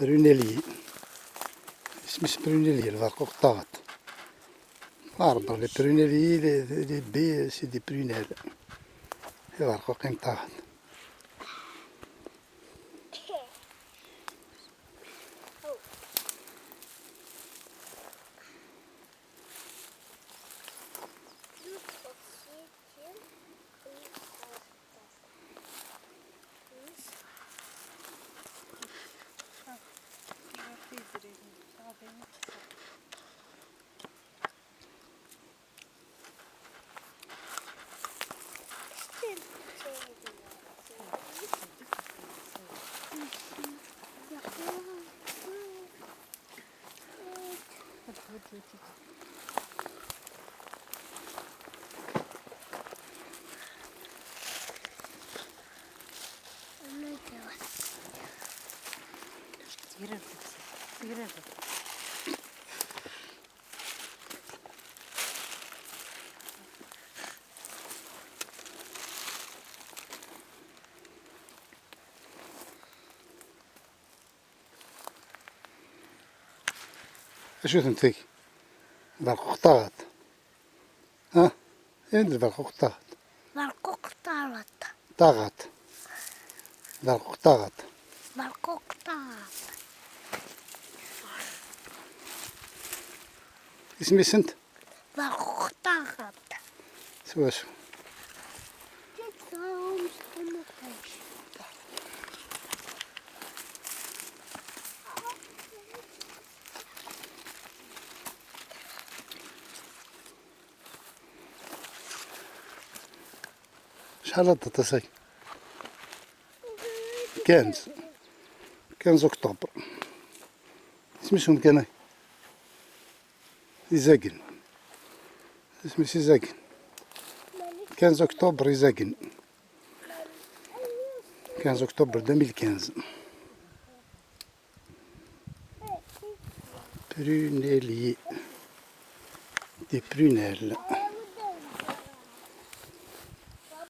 برونيلي. اسمه برونيلي الفرقوق طاغط. أربع لي برونيلي لي بي سي دي برونيل. الفرقوق طاغط. أشو تنتي؟ الفرقوق طاغط. ها؟ أين الفرقوق طاغط؟ Barkok tarat. طاغط. الفرقوق طاغط. Barkok tarat. اسمي سنت؟ Barkok tarat. سوا شو؟ Dit zou ons kunnen kijken. شحال هاد التصاي؟ 15 أكتوبر. سميتهم كان يزاقن. اسمي يزاقن. 15 أكتوبر يزاقن. 15 أكتوبر 2015. برونيلي دي برونيل.